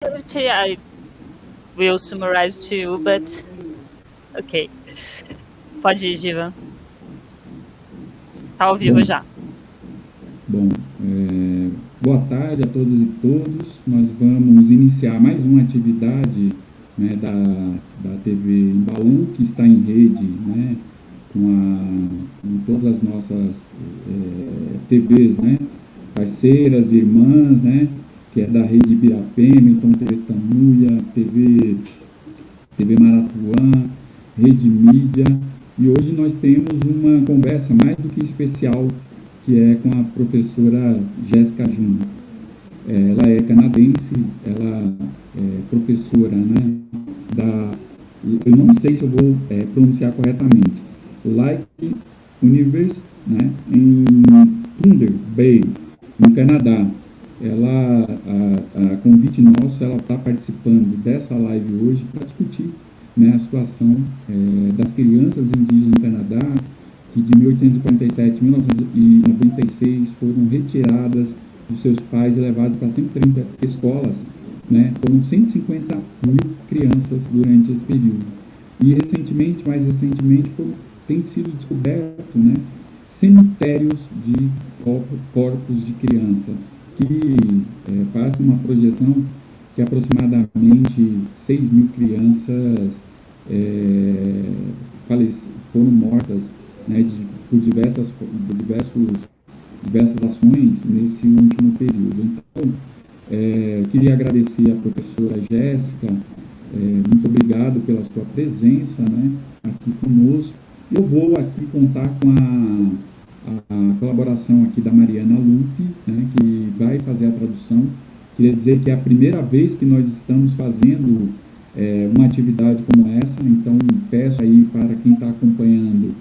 I will summarize to you, but ok. Pode ir, Giva. Tá ao vivo já. Bom, boa tarde a todos e todos. Nós vamos iniciar mais uma atividade, né, da TV Embaú, que está em rede, né, com todas as nossas TVs, né, parceiras, irmãs, né, que é da rede Ibirapema, então TV Tamuia, TV Maratuã, Rede Mídia, e hoje nós temos uma conversa mais do que especial, que é com a professora Jessica Jurgutis. Ela é canadense, ela é professora, né, eu não sei se eu vou pronunciar corretamente, Lakehead University, né, em Thunder Bay, no Canadá. Ela, a convite nosso, ela está participando dessa live hoje para discutir, né, a situação das crianças indígenas no Canadá, que de 1847 a 1996 foram retiradas dos seus pais e levadas para 130 escolas, né? Foram 150 mil crianças durante esse período. E recentemente, mais recentemente, tem sido descoberto, né, cemitérios de corpos de criança, que faz uma projeção que aproximadamente 6 mil crianças foram mortas, né, por diversas ações nesse último período. Então, queria agradecer à professora Jéssica, muito obrigado pela sua presença, né, aqui conosco. Eu vou aqui contar com a colaboração aqui da Mariana Lupe, né, que vai fazer a tradução. Queria dizer que é a primeira vez que nós estamos fazendo uma atividade como essa, então peço aí para quem está acompanhando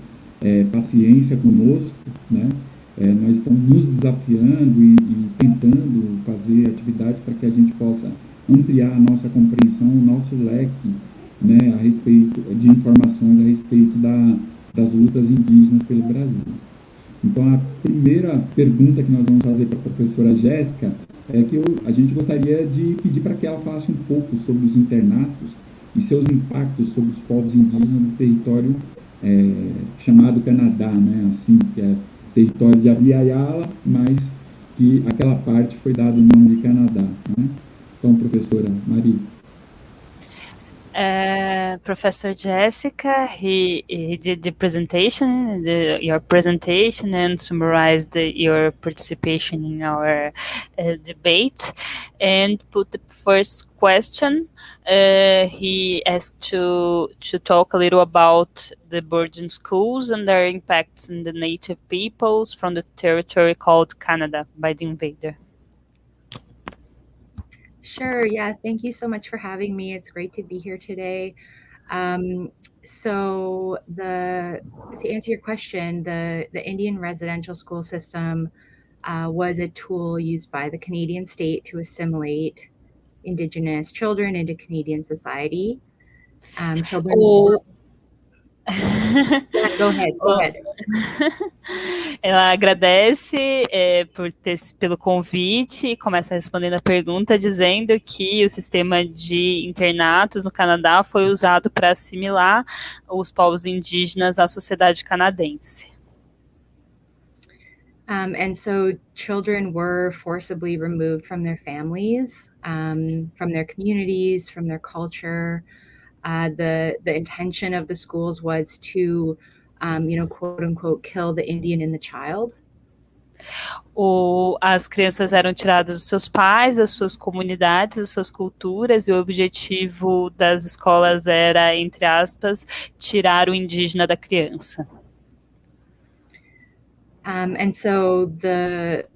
paciência conosco, né? Nós estamos nos desafiando e tentando fazer atividade para que a gente possa ampliar a nossa compreensão, o nosso leque, né, a respeito de informações a respeito das lutas indígenas pelo Brasil. Então, a primeira pergunta que nós vamos fazer para a professora Jéssica é que a gente gostaria de pedir para que ela falasse um pouco sobre os internatos e seus impactos sobre os povos indígenas do território chamado Canadá, né, assim, que é território de Abiyala, mas que aquela parte foi dado o nome de Canadá, né? Então, professora Maria. Professor Jessica, he did the presentation, your presentation, and summarized your participation in our debate, and put the first question. He asked to talk a little about the boarding schools and their impacts in the native peoples from the territory called Canada by the invader. Sure. Yeah. Thank you so much for having me. It's great to be here today. So to answer your question, the Indian residential school system was a tool used by the Canadian state to assimilate Indigenous children into Canadian society. Go ahead. Ela agradece pelo convite e começa respondendo a pergunta dizendo que o sistema de internatos no Canadá foi usado para assimilar os povos indígenas à sociedade canadense. And so children were forcibly removed from their families, from their communities, from their culture. The intention of the schools was to, quote unquote, kill the Indian in the child. As crianças eram tiradas dos seus pais, das suas comunidades, das suas culturas, e o objetivo das escolas era, entre aspas, tirar o indígena da criança. And so the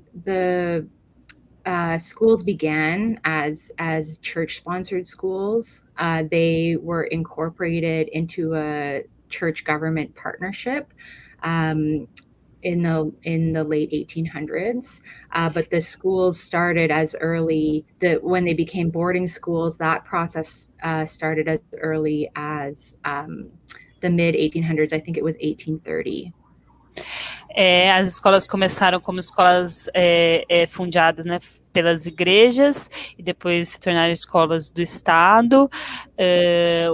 schools began as church-sponsored schools. They were incorporated into a church-government partnership in the late 1800s. But the schools started as early when they became boarding schools. That process started as early as the mid 1800s. I think it was 1830. As escolas começaram como escolas fundadas, né, pelas igrejas e depois se tornaram escolas do Estado.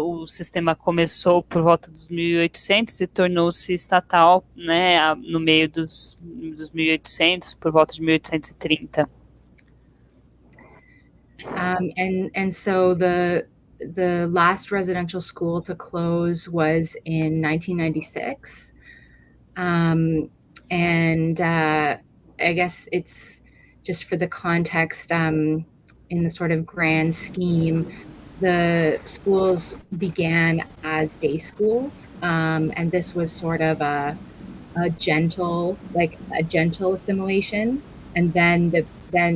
O sistema começou por volta dos 1800 e tornou-se estatal, né, no meio dos 1800, por volta de 1830. And so the last residential school to close was in 1996. And I guess it's just for the context, in the sort of grand scheme, the schools began as day schools, and this was sort of a gentle assimilation, and then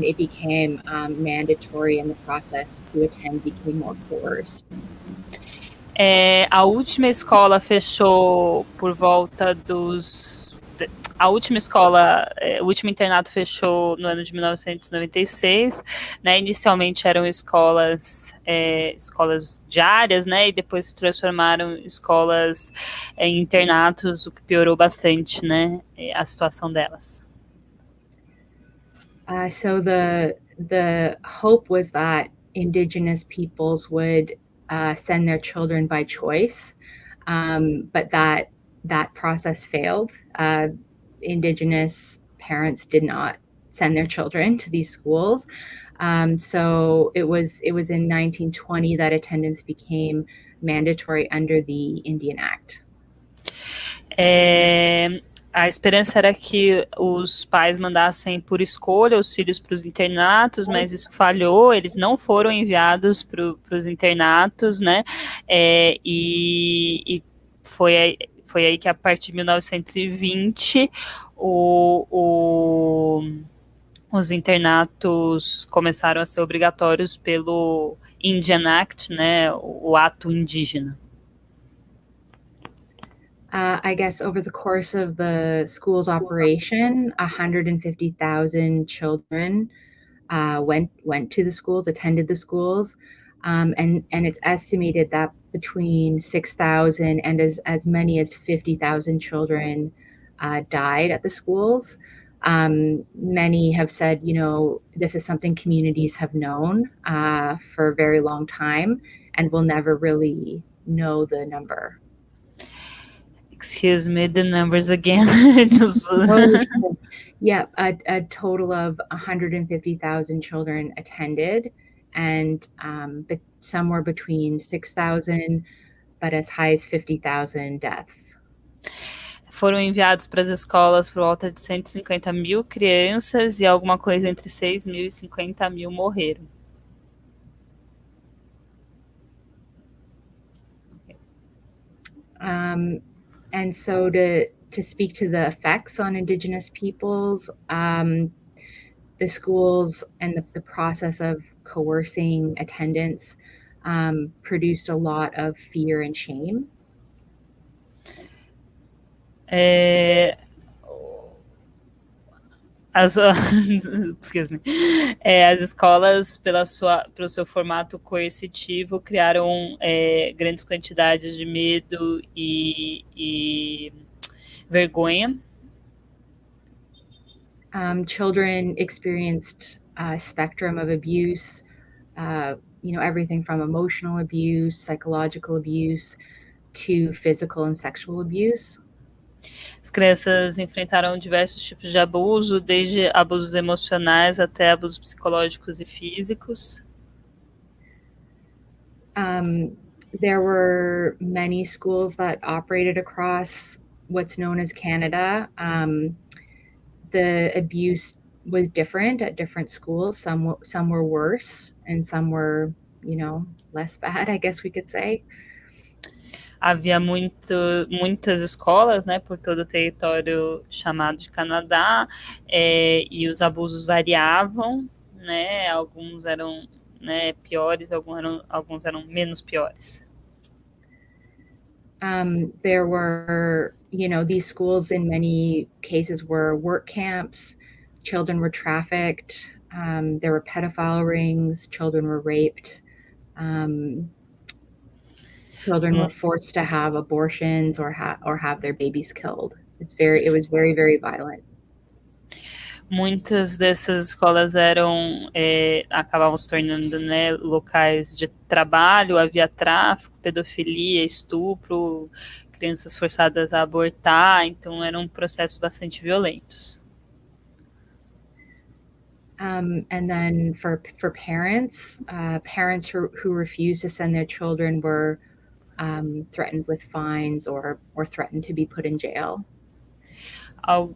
it became mandatory, and the process to attend became more coerced. A última escola fechou por volta dos... A última escola, o último internato fechou no ano de 1996, né? Inicialmente eram escolas diárias, né? E depois se transformaram em escolas em internatos, o que piorou bastante, né? A situação delas. So the hope was that indigenous peoples would send their children by choice, but that process failed. Indigenous parents did not send their children to these schools. So it was in 1920 that attendance became mandatory under the Indian Act. A esperança era que os pais mandassem por escolha os filhos para os internatos, mas isso falhou, eles não foram enviados para os internatos, né? E foi aí que, a partir de 1920, os internatos começaram a ser obrigatórios pelo Indian Act, né, o ato indígena. I guess over the course of the school's operation, 150,000 children went to the schools, attended the schools, and it's estimated that between 6,000 and as many as 50,000 children died at the schools. Many have said, this is something communities have known for a very long time and will never really know the number. Excuse me, the numbers again. Yeah, a total of 150,000 children attended, and but somewhere between 6,000, but as high as 50,000 deaths. Foram enviados para as escolas por volta de 150 mil crianças e alguma coisa entre 6 mil e 50 mil morreram. And so to speak to the effects on Indigenous peoples, the schools and the process of coercing attendance produced a lot of fear and shame. Excuse me. As escolas, pelo seu formato coercitivo, criaram grandes quantidades de medo e vergonha. Children experienced a spectrum of abuse, everything from emotional abuse, psychological abuse, to physical and sexual abuse. As crianças enfrentaram diversos tipos de abuso, desde abusos emocionais até abusos psicológicos e físicos. There were many schools that operated across what's known as Canada. The abuse was different at different schools. Some were worse, and some were, less bad, I guess we could say. Havia muitas escolas, né, por todo o território chamado de Canadá, e os abusos variavam, né, alguns eram, né, piores, alguns eram menos piores. There were, these schools in many cases were work camps, children were trafficked, there were pedophile rings, children were raped, children were forced to have abortions or have their babies killed. It was very, very violent. Muitas dessas escolas acabavam se tornando, né, locais de trabalho, havia tráfico, pedofilia, estupro, crianças forçadas a abortar, então eram processos bastante violentos. And then for parents, parents who refused to send their children were threatened with fines or threatened to be put in jail.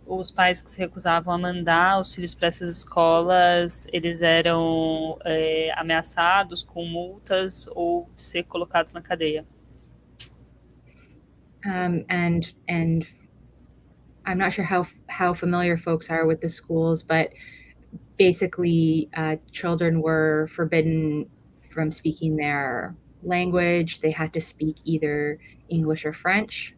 Os pais que se recusavam a mandar os filhos para essas escolas, eles eram ameaçados com multas ou de ser colocados na cadeia. And I'm not sure how familiar folks are with the schools, but basically children were forbidden from speaking their language. They had to speak either English or French.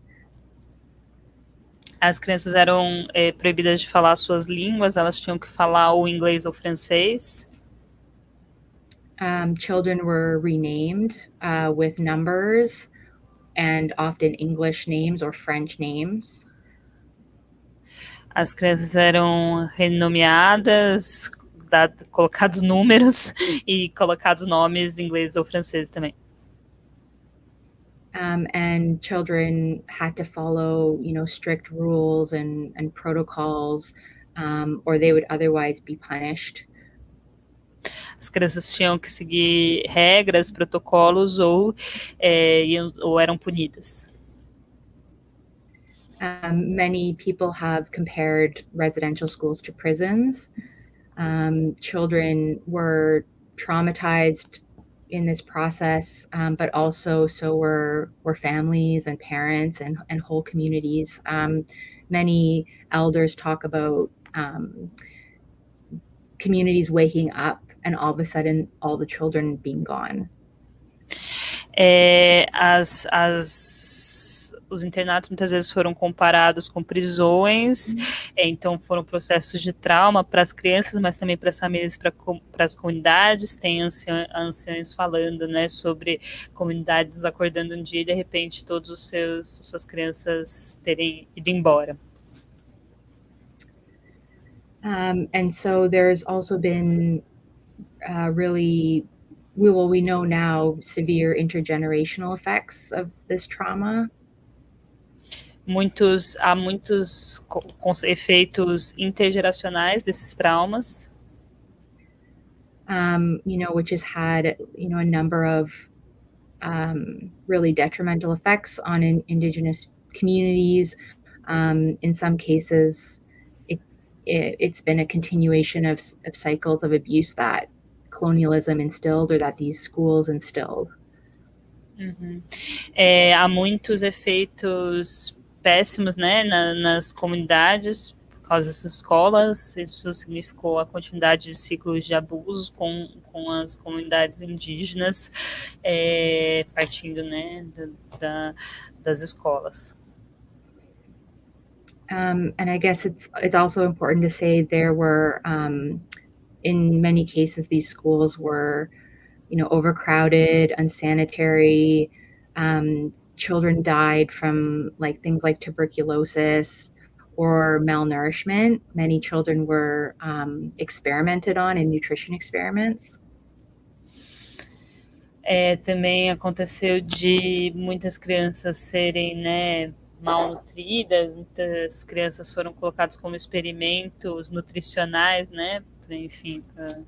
As crianças eram proibidas de falar suas línguas, elas tinham que falar ou inglês ou francês. Children were renamed with numbers and often English names or French names. As crianças eram renomeadas, colocados números e colocados nomes ingleses ou franceses também. And children had to follow, strict rules and protocols, or they would otherwise be punished. As crianças tinham que seguir regras, protocolos ou eram punidas. Many people have compared residential schools to prisons. Children were traumatized in this process, but also so were families and parents and whole communities. Many elders talk about communities waking up and all of a sudden all the children being gone. Os internatos muitas vezes foram comparados com prisões, então foram processos de trauma para as crianças, mas também para as famílias, para as comunidades. Tem anciãos falando, né, sobre comunidades acordando um dia e de repente todas suas crianças terem ido embora. And so there's also been we know now severe intergenerational effects of this trauma. Há muitos efeitos intergeracionais desses traumas. Which has had, a number of really detrimental effects on Indigenous communities. In some cases, it's been a continuation of cycles of abuse that colonialism instilled or that these schools instilled. Há muitos efeitos péssimos, né, nas comunidades por causa dessas escolas. Isso significou a continuidade de ciclos de abusos com as comunidades indígenas, partindo, né, das escolas. And I guess it's also important to say there were, in many cases, these schools were, overcrowded, unsanitary. Children died from things like tuberculosis or malnourishment. Many children were experimented on in nutrition experiments. Também aconteceu de muitas crianças serem, né, malnutridas. Muitas crianças foram colocadas como experimentos nutricionais, né, enfim, para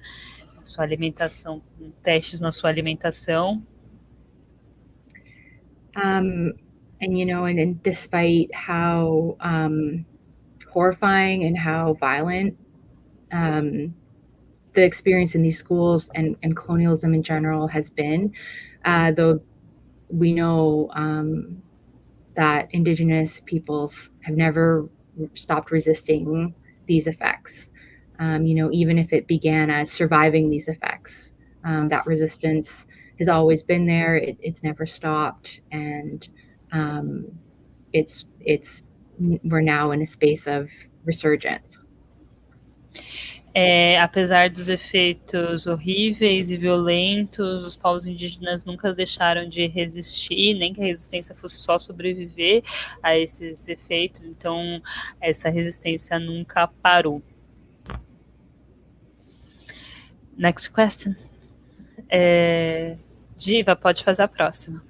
sua alimentação, testes na sua alimentação. And despite how horrifying and how violent the experience in these schools and colonialism in general has been, though we know that Indigenous peoples have never stopped resisting these effects. Even if it began as surviving these effects, that resistance has always been there. It's never stopped, and we're now in a space of resurgence. Apesar dos efeitos horríveis e violentos, os povos indígenas nunca deixaram de resistir, nem que a resistência fosse só sobreviver a esses efeitos. Então, essa resistência nunca parou. Next question. Diva, pode fazer a próxima.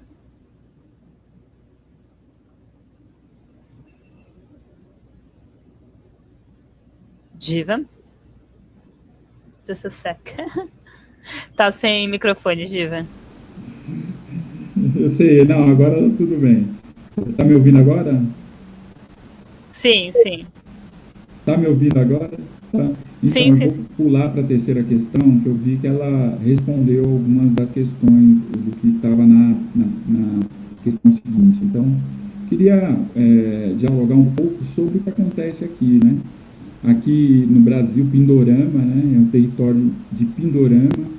Diva? Just a sec. Tá sem microfone, Diva. Eu sei, não, agora tudo bem. Tá me ouvindo agora? Sim, sim. Tá me ouvindo agora? Tá. Então, sim, eu sim, vou pular para a terceira questão, que eu vi que ela respondeu algumas das questões do que estava na questão seguinte. Então, queria dialogar um pouco sobre o que acontece aqui, né? Aqui no Brasil, Pindorama, né, é um território de Pindorama.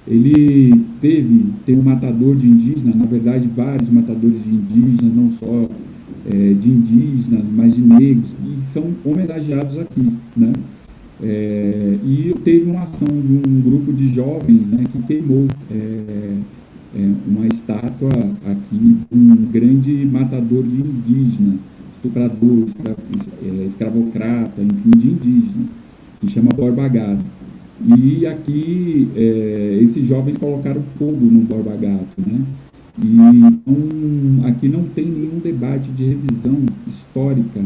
Ele tem um matador de indígenas, na verdade, vários matadores de indígenas, não só de indígenas, mas de negros, que são homenageados aqui, né? E teve uma ação de um grupo de jovens, né, que queimou uma estátua aqui de um grande matador de indígenas, estuprador, escravocrata, enfim, de indígenas, que chama Borba Gato. E aqui esses jovens colocaram fogo no Borba Gato, né? E então, aqui não tem nenhum debate de revisão histórica,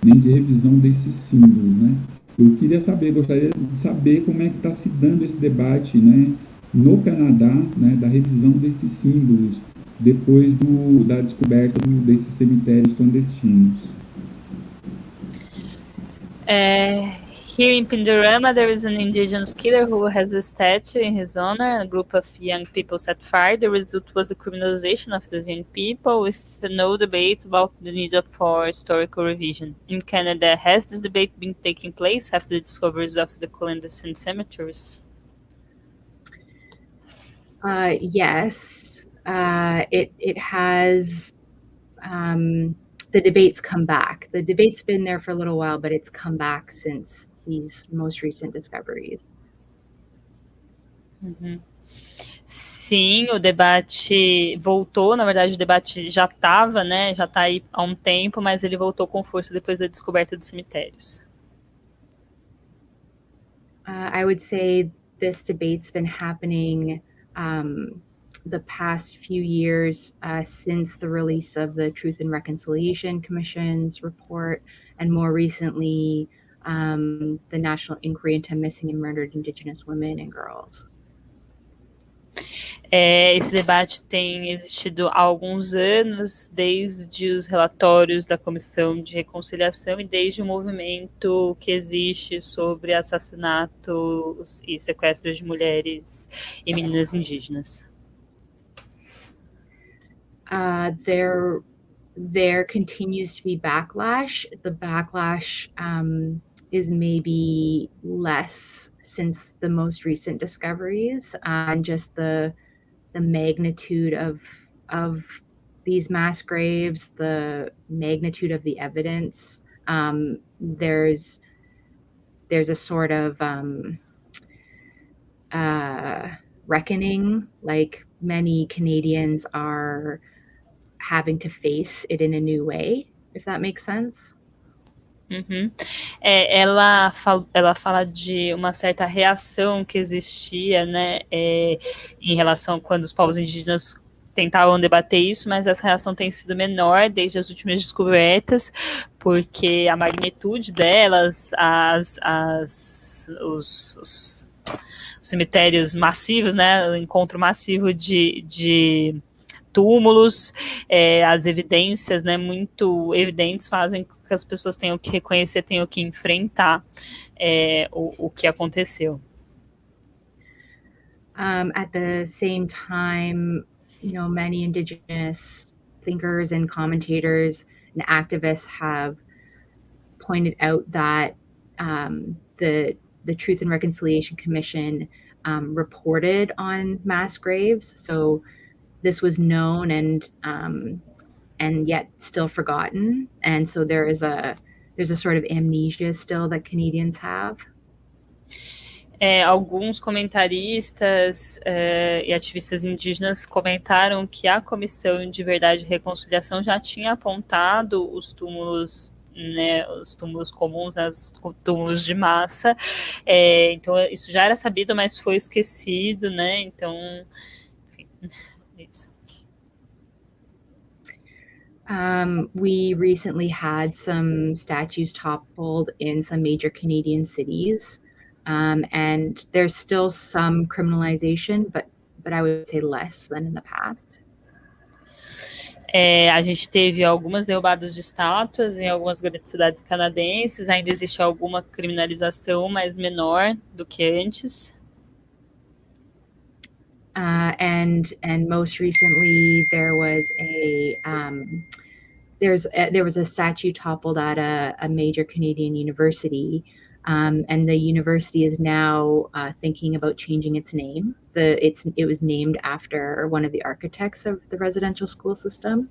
nem de revisão desses símbolos, né? Eu gostaria de saber como é que está se dando esse debate, né, no Canadá, né, da revisão desses símbolos, depois da descoberta desses cemitérios clandestinos. Here in Pindorama, there is an indigenous killer who has a statue in his honor. A group of young people set fire. The result was the criminalization of these young people, with no debate about the need for historical revision. In Canada, has this debate been taking place after the discoveries of the clandestine cemeteries? Yes, it has. The debate's come back. The debate's been there for a little while, but it's come back since these most recent discoveries. Sim, o debate voltou. Na verdade, o debate já estava, né? Já está aí há um tempo, mas ele voltou com força depois da descoberta dos cemitérios. I would say this debate's been happening the past few years since the release of the Truth and Reconciliation Commission's report, and more recently, the National Inquiry into Missing and Murdered Indigenous Women and Girls. Esse debate tem existido há alguns anos, desde os relatórios da Comissão de Reconciliação e desde o movimento que existe sobre assassinatos e sequestros de mulheres e meninas indígenas. There continues to be backlash. The backlash is maybe less since the most recent discoveries, and just the magnitude of these mass graves, the magnitude of the evidence. There's a sort of reckoning, like many Canadians are having to face it in a new way, if that makes sense. Ela fala de uma certa reação que existia, né, em relação a quando os povos indígenas tentavam debater isso, mas essa reação tem sido menor desde as últimas descobertas, porque a magnitude delas, os cemitérios massivos, né, o encontro massivo de túmulos, as evidências, né, muito evidentes, fazem com que as pessoas tenham que reconhecer, tenham que enfrentar o que aconteceu. At the same time, many Indigenous thinkers and commentators and activists have pointed out that the Truth and Reconciliation Commission reported on mass graves, so this was known and yet still forgotten, and so there's a sort of amnesia still that Canadians have. Alguns comentaristas e ativistas indígenas comentaram que a Comissão de Verdade e Reconciliação já tinha apontado os túmulos né, os túmulos comuns, né, os túmulos de massa. Então, isso já era sabido, mas foi esquecido, né? Então, enfim, isso. We recently had some statues toppled in some major Canadian cities, and there's still some criminalization, but I would say less than in the past. A gente teve algumas derrubadas de estátuas em algumas grandes cidades canadenses, ainda existe alguma criminalização, mas menor do que antes. And most recently there was there was a statue toppled at a major Canadian university, and the university is now thinking about changing its name. It was named after one of the architects of the residential school system.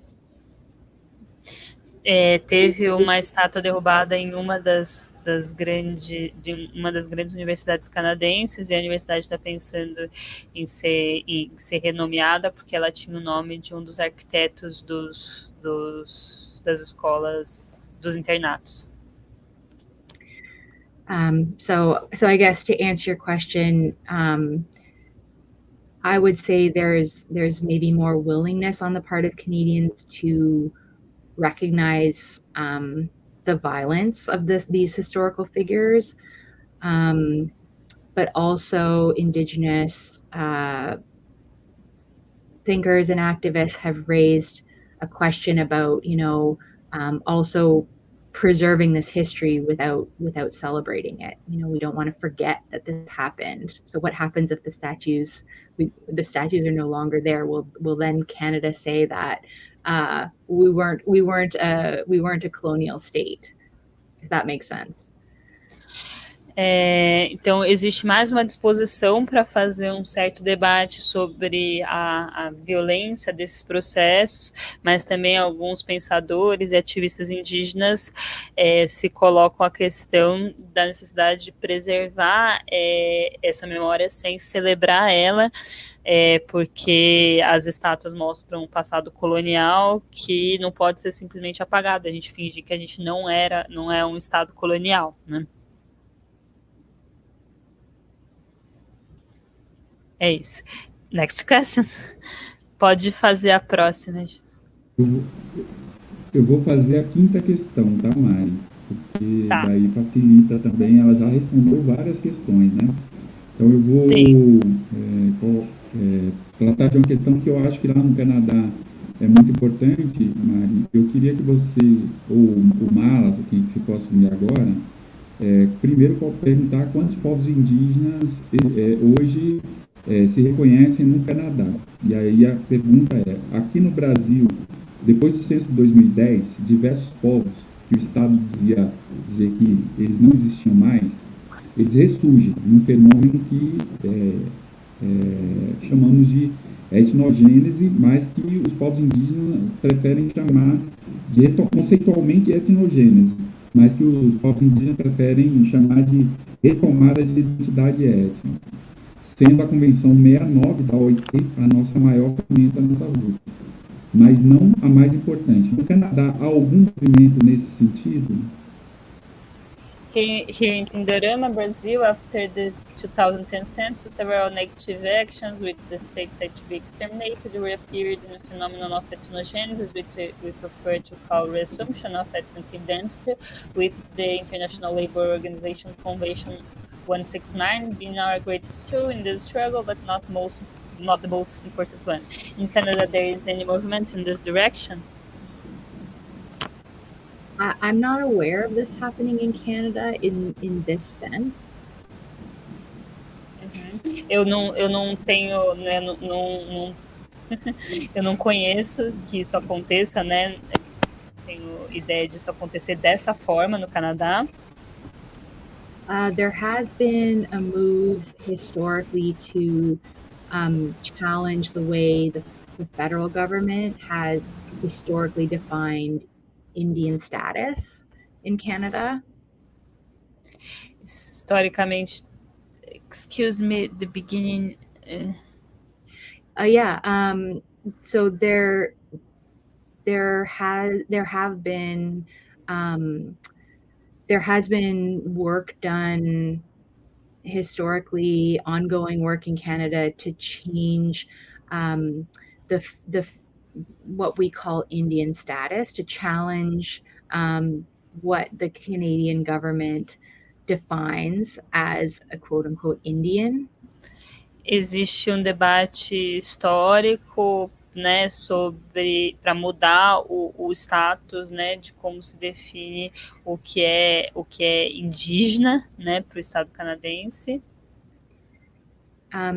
Teve uma estátua derrubada em uma das grandes universidades canadenses, e a universidade está pensando em ser renomeada porque ela tinha o nome de um dos arquitetos das escolas, dos internatos. So I guess to answer your question, I would say there's maybe more willingness on the part of Canadians to recognize the violence of these historical figures, but also Indigenous thinkers and activists have raised a question about, also preserving this history without celebrating it. We don't want to forget that this happened. So what happens if the statues are no longer there? Will then Canada say that we weren't a colonial state? If that makes sense. Então, existe mais uma disposição para fazer um certo debate sobre a violência desses processos, mas também alguns pensadores e ativistas indígenas se colocam a questão da necessidade de preservar essa memória sem celebrar ela, porque as estátuas mostram um passado colonial que não pode ser simplesmente apagado. A gente finge que a gente não é um estado colonial, né? É isso. Next question. Pode fazer a próxima. Eu vou fazer a quinta questão, tá, Mari? Porque daí facilita também, ela já respondeu várias questões, né? Então eu vou tratar de uma questão que eu acho que lá no Canadá é muito importante, Mari. Eu queria que você, ou o Malas, que se possa me agora, primeiro perguntar quantos povos indígenas hoje se reconhecem no Canadá. E aí a pergunta aqui no Brasil, depois do censo de 2010, diversos povos que o Estado dizer que eles não existiam mais, eles ressurgem num fenômeno que chamamos de etnogênese, mas que os povos indígenas preferem chamar de conceitualmente etnogênese, mas que os povos indígenas preferem chamar de retomada de identidade étnica, sendo a Convenção 69 da OIT a nossa maior ferramenta nessas lutas, mas não a mais importante. No Canadá, há algum movimento nesse sentido? Here in Pindorama, Brazil, after the 2010 census, several negative actions with the state said to be exterminated reappeared in the phenomenon of ethnogenesis, which we prefer to call reassumption of ethnic identity, with the International Labour Organization Convention 169 being our greatest tool in this struggle, but not the most important one. In Canada, there is any movement in this direction? I'm not aware of this happening in Canada in this sense. Eu não tenho, né, eu não conheço que isso aconteça, né? Não tenho ideia disso acontecer dessa forma no Canadá. There has been a move historically to challenge the way the federal government has historically defined Indian status in Canada. Historicamente, excuse me, the beginning. So there have been there has been work done historically, ongoing work in Canada to change the what we call Indian status, to challenge what the Canadian government defines as a quote unquote Indian. Existe debate histórico, né, sobre para mudar o status, né, de como se define o que é indígena, né, para o Estado canadense.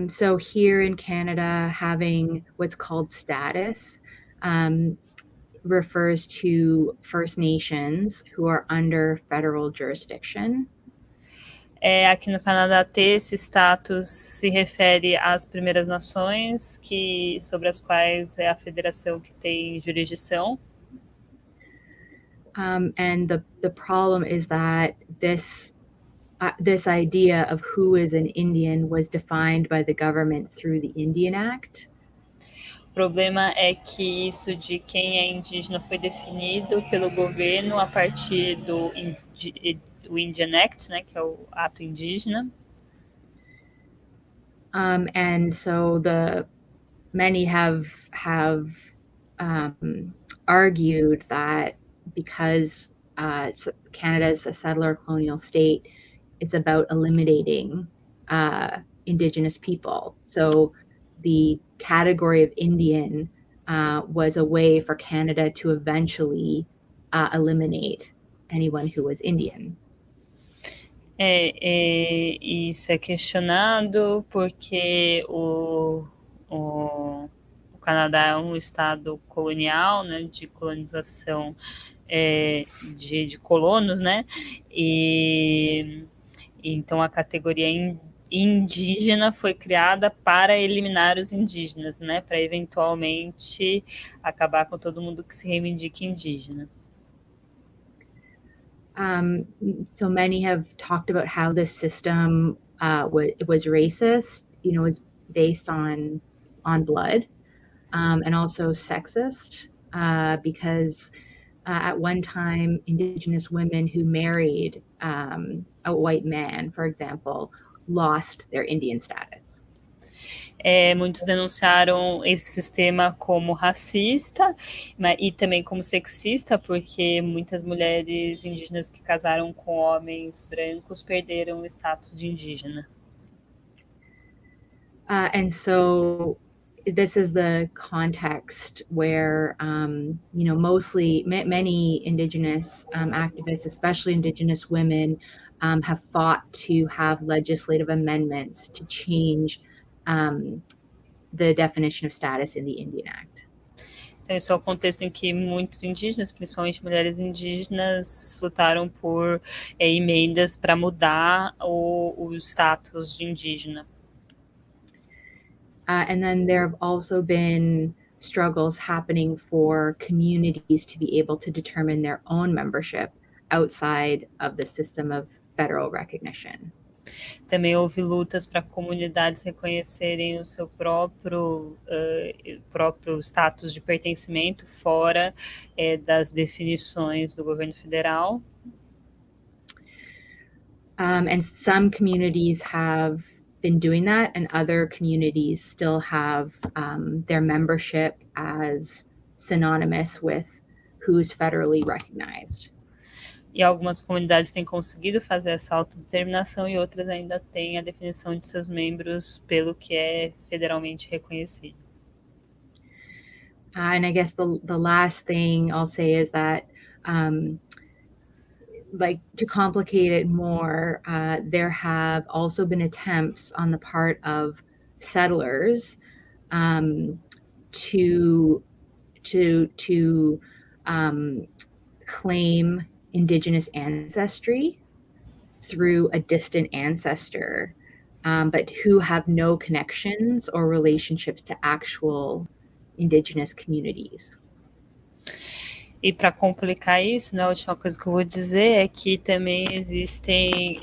So here in Canada, having what's called status refers to First Nations who are under federal jurisdiction. Aqui no Canadá, ter esse status se refere às primeiras nações, sobre as quais é a federação que tem jurisdição. And the problem is that this idea of who is an Indian was defined by the government through the Indian Act. O problema é que isso de quem é indígena foi definido pelo governo a partir do Indian Act, né, que é o ato indígena. And so many have argued that because Canada is a settler colonial state, it's about eliminating Indigenous people. So the category of Indian was a way for Canada to eventually eliminate anyone who was Indian. Isso é questionado porque o Canadá é um estado colonial, né, de colonização de colonos, né, e então a categoria indígena foi criada para eliminar os indígenas, né, para eventualmente acabar com todo mundo que se reivindique indígena. So many have talked about how this system was racist, was based on blood, and also sexist, because at one time, Indigenous women who married a white man, for example, lost their Indian status. Muitos denunciaram esse sistema como racista e também como sexista, porque muitas mulheres indígenas que casaram com homens brancos perderam o status de indígena. And so this is the context where, mostly many Indigenous activists, especially Indigenous women, have fought to have legislative amendments to change the definition of status in the Indian Act. Então, esse é o contexto em que muitos indígenas, principalmente mulheres indígenas, lutaram por emendas para mudar o status de indígena. And then there have also been struggles happening for communities to be able to determine their own membership outside of the system of federal recognition. Também houve lutas para comunidades reconhecerem o seu próprio status de pertencimento fora das definições do governo federal. And some communities have been doing that, and other communities still have their membership as synonymous with who's federally recognized. E algumas comunidades têm conseguido fazer essa autodeterminação e outras ainda têm a definição de seus membros pelo que é federalmente reconhecido. And I guess the last thing I'll say is that, to complicate it more, there have also been attempts on the part of settlers to claim Indigenous ancestry through a distant ancestor, but who have no connections or relationships to actual Indigenous communities. E para complicar isso, né, a última coisa que eu vou dizer é que também existem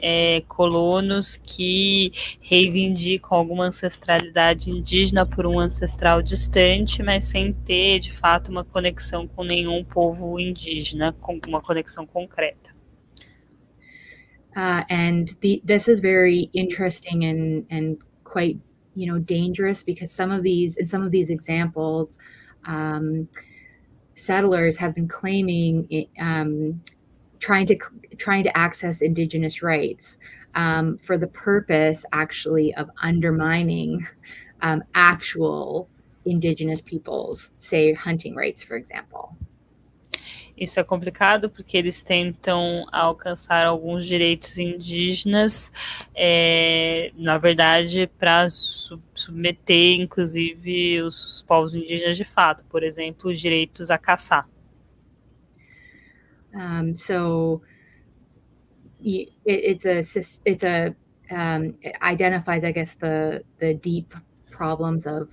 colonos que reivindicam alguma ancestralidade indígena por um ancestral distante, mas sem ter, de fato, uma conexão com nenhum povo indígena, com uma conexão concreta. And this is very interesting and quite, dangerous, because in some of these examples, settlers have been claiming, trying to access indigenous rights for the purpose, actually, of undermining actual indigenous peoples, say hunting rights, for example. Isso é complicado porque eles tentam alcançar alguns direitos indígenas, na verdade, para submeter, inclusive, os povos indígenas de fato, por exemplo, os direitos a caçar. So it identifies, I guess, the deep problems of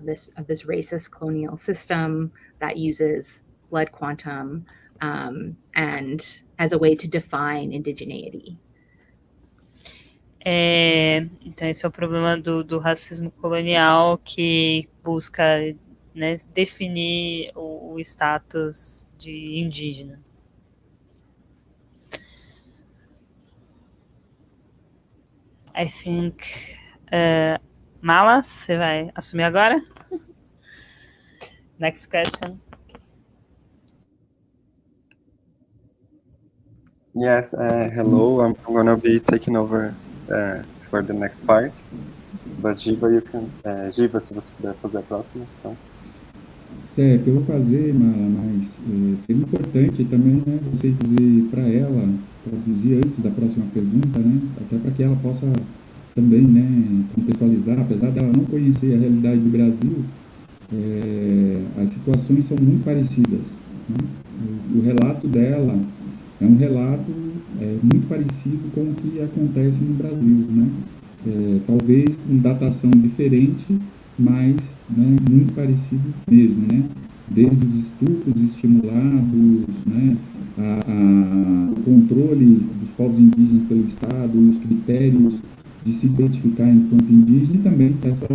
this racist colonial system that uses blood quantum and as a way to define indigeneity. Então esse é o problema do racismo colonial, que busca, né, definir o status de indígena. I think Mala, você vai assumir agora? Next question. Yes, hello, I'm going to be taking over for the next part. But Giba, Giba, se você puder fazer a próxima, então. Certo, eu vou fazer, Mala, mas seria importante também, né, você dizer para ela, traduzir antes da próxima pergunta, né, até para que ela possa também, né, contextualizar, apesar dela não conhecer a realidade do Brasil, as situações são muito parecidas, né? O relato dela é um relato muito parecido com o que acontece no Brasil, né? Talvez com datação diferente, mas, né, muito parecido mesmo, né? Desde os estupros estimulados, né, o controle dos povos indígenas pelo Estado, os critérios de se identificar enquanto indígena, e também essa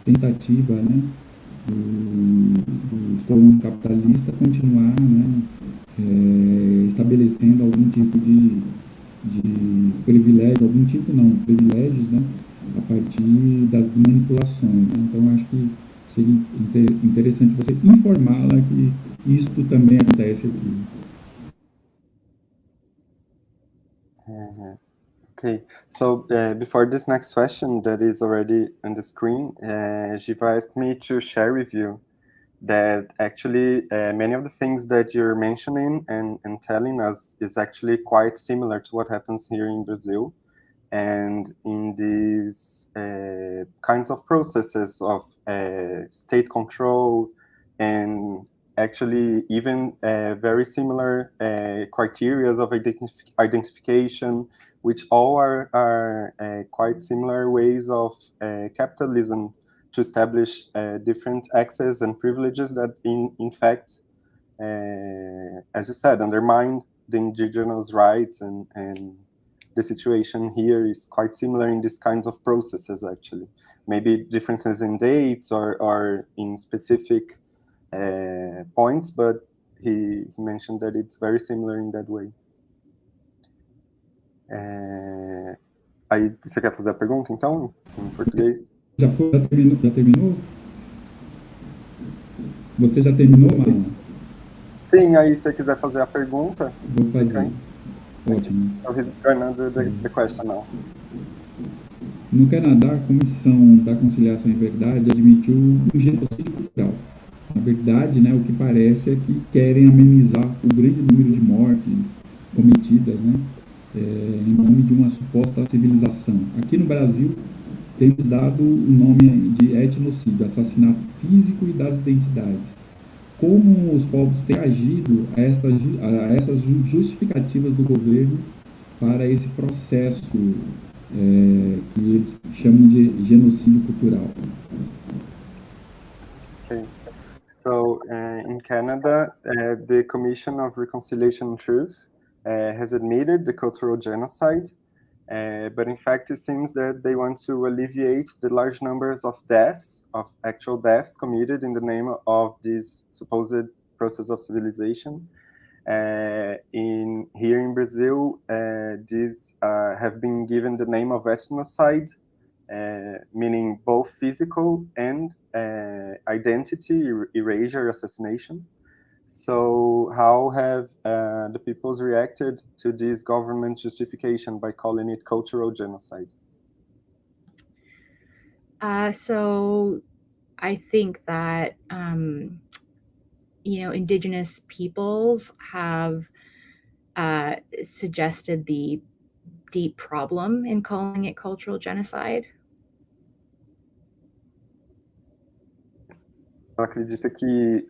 tentativa, né, dos colonos capitalistas continuar, né, estabelecendo algum tipo de privilégio, privilégios, né, a partir das manipulações, né? Então acho que seria interessante você informá-la que isto também acontece aqui. Okay, so before this next question that is already on the screen, Jiva asked me to share with you that actually many of the things that you're mentioning and telling us is actually quite similar to what happens here in Brazil. And in these kinds of processes of state control, and actually even very similar criteria of identification, which all are quite similar ways of capitalism to establish different access and privileges that in fact, as you said, undermine the indigenous rights, and the situation here is quite similar in these kinds of processes, actually. Maybe differences in dates or in specific points, but he mentioned that it's very similar in that way. Aí, você quer fazer a pergunta, então, em português? Já terminou? Você já terminou, Marlon? Sim, aí se você quiser fazer a pergunta... Vou fazer. Ótimo. So he's gonna do the question now. No Canadá, a Comissão da Conciliação e Verdade admitiu um genocídio cultural. Na verdade, né, o que parece é que querem amenizar o grande número de mortes cometidas, né, em nome de uma suposta civilização. Aqui no Brasil, temos dado o nome de etnocídio, assassinato físico e das identidades. Como os povos têm agido a essas justificativas do governo para esse processo que eles chamam de genocídio cultural? Okay. So in Canada, the Commission of Reconciliation and Truth has admitted the cultural genocide, but in fact it seems that they want to alleviate the large numbers of deaths, of actual deaths committed in the name of this supposed process of civilization. Here in Brazil, these have been given the name of ethnocide, meaning both physical and identity erasure, assassination. So how have the peoples reacted to this government justification by calling it cultural genocide? So I think that, indigenous peoples have suggested the deep problem in calling it cultural genocide. Ela acredita que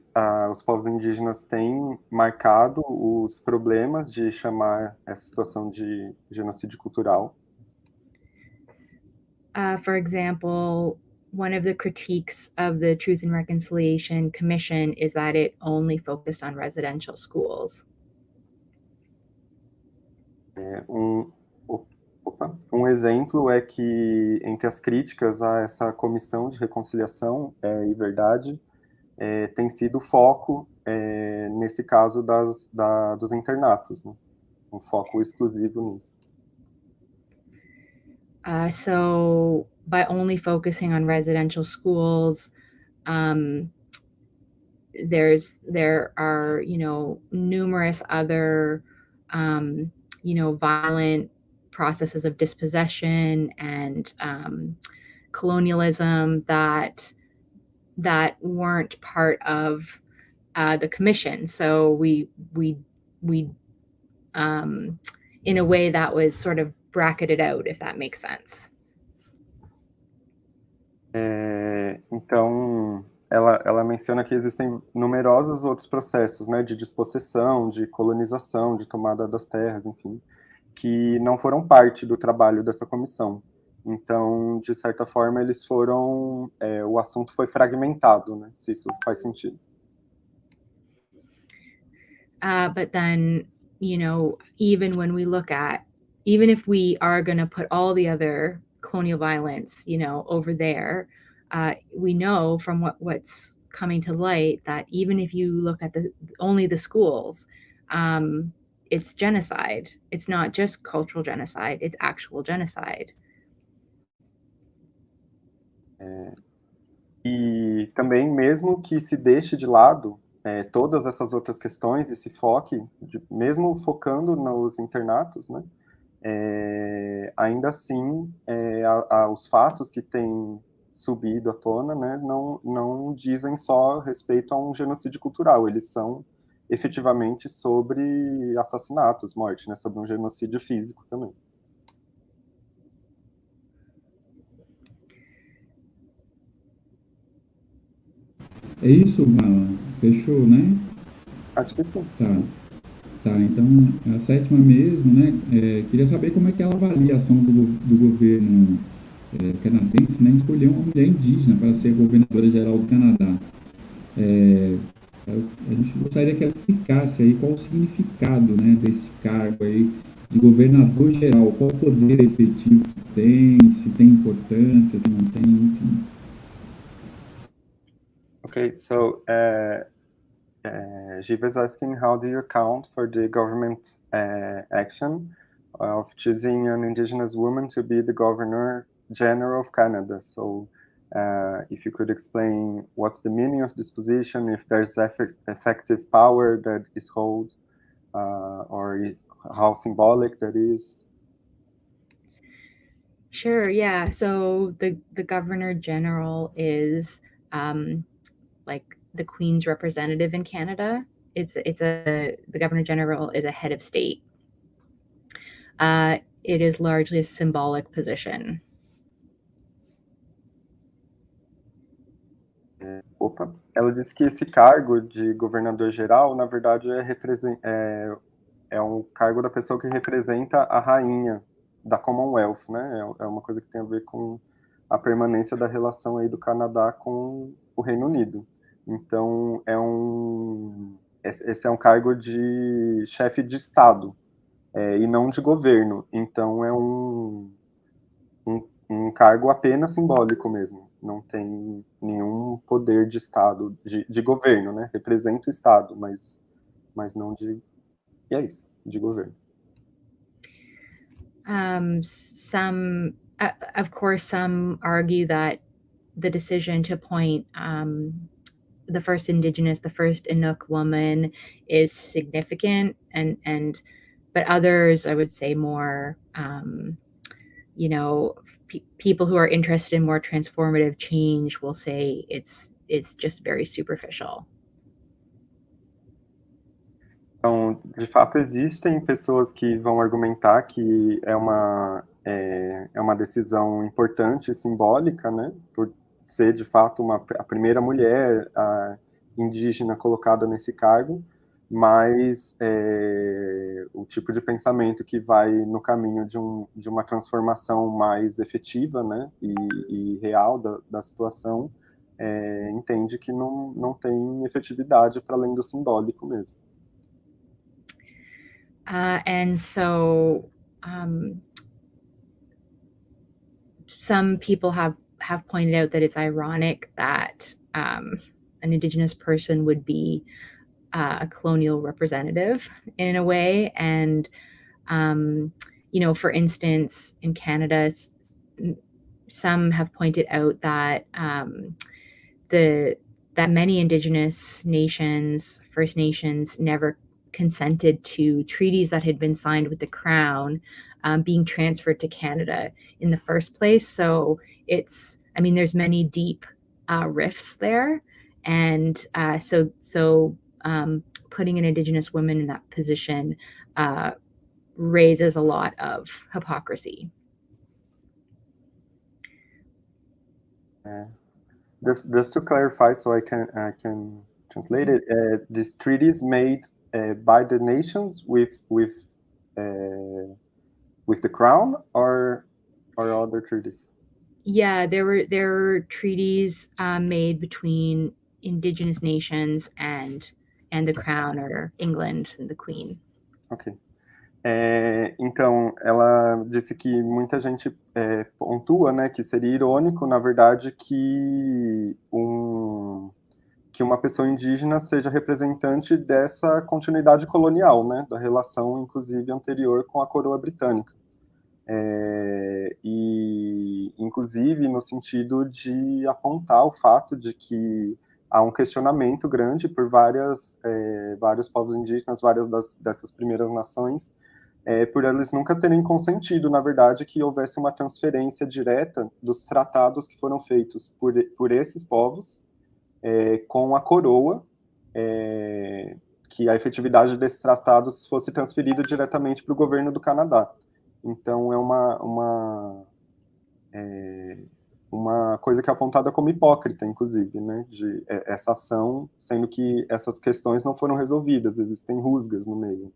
os povos indígenas têm marcado os problemas de chamar essa situação de genocídio cultural. For example, one of the critiques of the Truth and Reconciliation Commission is that it only focused on residential schools. Um exemplo é que, entre as críticas a essa comissão de reconciliação e verdade, tem sido o foco, nesse caso, dos internatos, né? Um foco exclusivo nisso. So by only focusing on residential schools, there are, numerous other, violent processes of dispossession and colonialism that weren't part of the commission. So we in a way that was sort of bracketed out, if that makes sense. Então, ela menciona que existem numerosos outros processos, né, de dispossessão, de colonização, de tomada das terras, enfim, que não foram parte do trabalho dessa comissão. Então, de certa forma, eles foram... o assunto foi fragmentado, né, se isso faz sentido. But then, even when we look at, even if we are going to put all the other colonial violence, over there, we know from what's coming to light that even if you look at only the schools, it's genocide. It's not just cultural genocide, it's actual genocide. E também, mesmo que se deixe de lado todas essas outras questões e se foque, mesmo focando nos internatos, né, ainda assim, os fatos que têm subido à tona, né, não dizem só respeito a um genocídio cultural, eles são efetivamente sobre assassinatos, morte, né, sobre um genocídio físico também. É isso, Mala? Fechou, né? Acho que sim. Tá, então, a sétima mesmo, né? Queria saber como é que ela avalia a ação do governo canadense, né, em escolher uma mulher indígena para ser governadora geral do Canadá. A gente gostaria que ela explicasse aí qual o significado, né, desse cargo aí de governador geral, qual o poder efetivo que tem, se tem importância, se não tem, enfim. Okay, so Jiva is asking, how do you account for the government action of choosing an indigenous woman to be the Governor General of Canada? So if you could explain what's the meaning of this position, if there's effective power that is held, or how symbolic that is. Sure, yeah. So the Governor General is like the Queen's representative in Canada. The Governor General is a head of state. It is largely a symbolic position. Ela disse que esse cargo de governador geral, na verdade, é um cargo da pessoa que representa a rainha da Commonwealth, né? É uma coisa que tem a ver com a permanência da relação aí do Canadá com o Reino Unido. Então, esse é um cargo de chefe de Estado, e não de governo. Então, é um cargo apenas simbólico mesmo. Não tem nenhum poder de Estado, de governo, né? Representa o Estado, mas não de... E é isso, de governo. Of course, some argue that the decision to appoint the first Inuk woman is significant, but others, I would say, more, people who are interested in more transformative change will say it's just very superficial. Então, de fato, existem pessoas que vão argumentar que é uma decisão importante e simbólica, né, por ser, de fato, a primeira mulher indígena colocada nesse cargo, mas o tipo de pensamento que vai no caminho de uma transformação mais efetiva, né, e real da situação, entende que não tem efetividade para além do simbólico mesmo. And so some people have pointed out that it's ironic that an Indigenous person would be a colonial representative in a way. And, for instance, in Canada, some have pointed out that that many Indigenous nations, First Nations, never consented to treaties that had been signed with the Crown being transferred to Canada in the first place. So there's many deep rifts there. And so putting an Indigenous woman in that position raises a lot of hypocrisy. Just to clarify, so I can translate it. These treaties made by the nations with the Crown, or other treaties? Yeah, there were treaties made between Indigenous nations and the Crown, or England and the Queen. Ok. Então, ela disse que muita gente pontua, né, que seria irônico, na verdade, que uma pessoa indígena seja representante dessa continuidade colonial, né, da relação, inclusive, anterior com a coroa britânica. E, inclusive, no sentido de apontar o fato de que há um questionamento grande por vários povos indígenas, várias dessas primeiras nações, por eles nunca terem consentido, na verdade, que houvesse uma transferência direta dos tratados que foram feitos por esses povos com a coroa, que a efetividade desses tratados fosse transferida diretamente para o governo do Canadá. Então, é uma coisa que é apontada como hipócrita, inclusive, né, de essa ação, sendo que essas questões não foram resolvidas, existem rusgas no meio.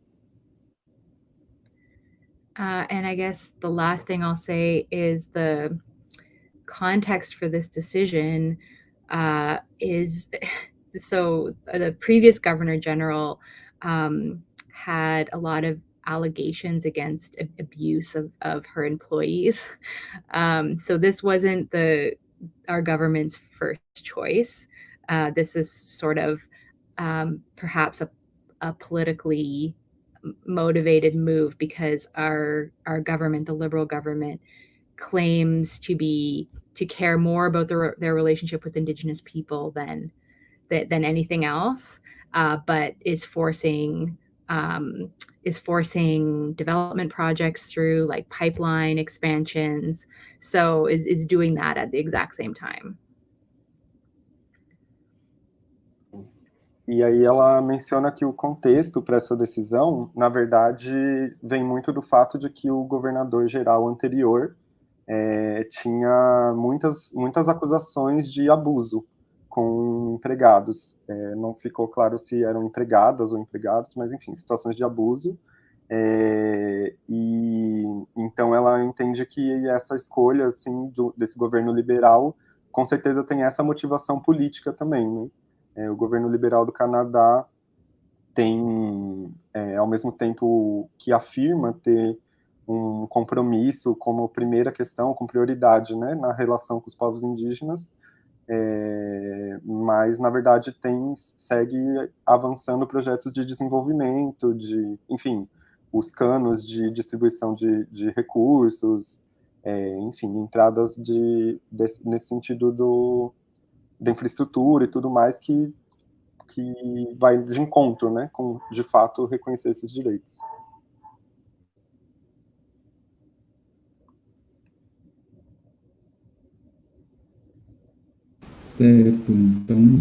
And I guess the last thing I'll say is the context for this decision is so the previous Governor General had a lot of allegations against abuse of her employees. So this wasn't our government's first choice. This is sort of perhaps a politically motivated move, because our government, the Liberal government, claims to care more about their relationship with Indigenous people than anything else, but is forcing development projects through, like pipeline expansions. So is doing that at the exact same time. E aí ela menciona que o contexto para essa decisão, na verdade, vem muito do fato de que o governador-geral anterior tinha muitas acusações de abuso com empregados. Não ficou claro se eram empregadas ou empregados, mas, enfim, situações de abuso. E então ela entende que essa escolha, assim, desse governo liberal, com certeza tem essa motivação política também, né? o governo liberal do Canadá tem, ao mesmo tempo que afirma ter um compromisso como primeira questão, com prioridade, né, na relação com os povos indígenas, mas, na verdade, segue avançando projetos de desenvolvimento, enfim, os canos de distribuição de recursos, enfim, entradas nesse sentido da infraestrutura e tudo mais que vai de encontro, né, com, de fato, reconhecer esses direitos. Certo, então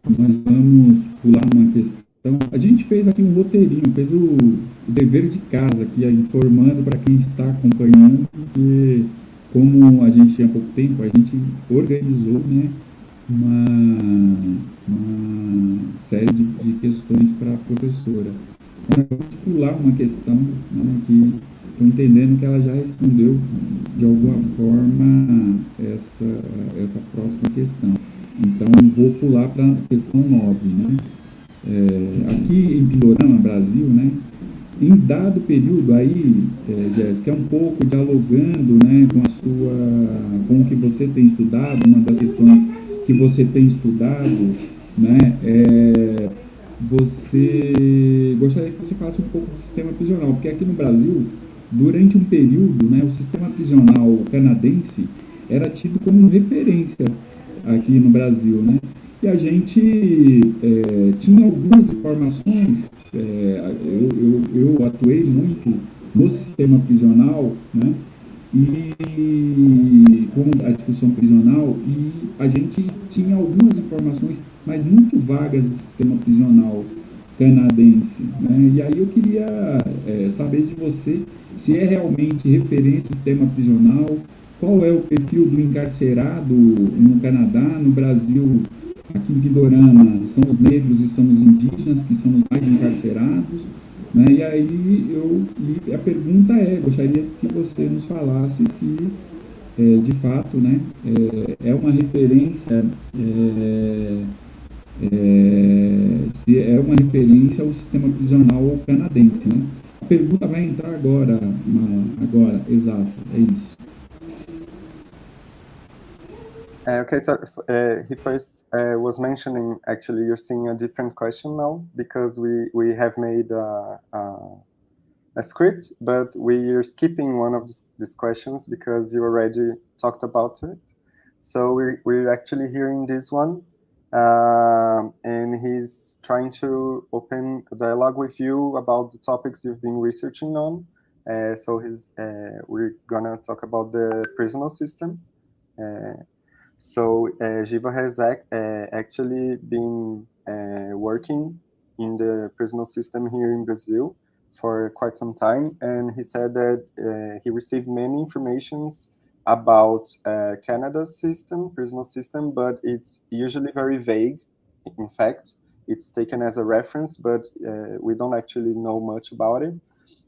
nós vamos pular uma questão. A gente fez aqui um roteirinho, fez o dever de casa aqui, informando para quem está acompanhando, que como a gente tinha pouco tempo, a gente organizou, né, uma série de questões para a professora. Então, vamos pular uma questão, né, que estou entendendo que ela já respondeu de alguma forma essa próxima questão. Então, vou pular para a questão 9, né? Aqui em Pindorama, Brasil, né? Em dado período aí, Jéssica, é um pouco dialogando, né, com o que você tem estudado, uma das questões que você tem estudado, né, gostaria que você falasse um pouco do sistema prisional, porque aqui no Brasil, durante um período, né, o sistema prisional canadense era tido como referência aqui no Brasil, né? E a gente tinha algumas informações, eu atuei muito no sistema prisional, né? E com a discussão prisional, e a gente tinha algumas informações, mas muito vagas do sistema prisional canadense, né? E aí eu queria saber de você se é realmente referência sistema prisional, qual é o perfil do encarcerado no Canadá, no Brasil. Aqui em Pindorama são os negros e são os indígenas que são os mais encarcerados, né? E aí a pergunta gostaria que você nos falasse se de fato, né, é uma referência, se é uma referência ao sistema prisional canadense, né? A pergunta vai entrar agora, exato, é isso. Okay, so he first was mentioning, actually, you're seeing a different question now, because we have made a script, but we are skipping one of these questions because you already talked about it. So we're actually hearing this one, and he's trying to open a dialogue with you about the topics you've been researching on. So we're gonna talk about the prisonal system. So Jiva has actually been working in the prisonal system here in Brazil for quite some time, and he said that he received many informations about Canada's prisonal system, but it's usually very vague. In fact, it's taken as a reference, but we don't actually know much about it.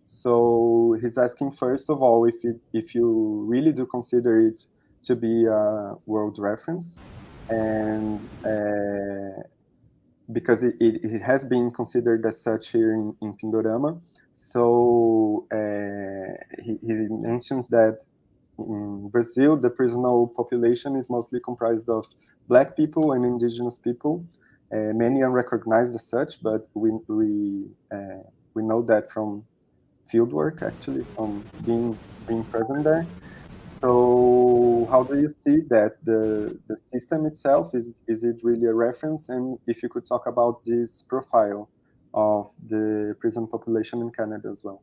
So he's asking, first of all, if you really do consider it to be a world reference, and because it has been considered as such here in Pindorama. So he mentions that in Brazil, the prisonal population is mostly comprised of Black people and indigenous people, many unrecognized as such, but we know that from fieldwork, actually, from being present there. So how do you see that the system itself, is it really a reference? And if you could talk about this profile of the prison population in Canada as well.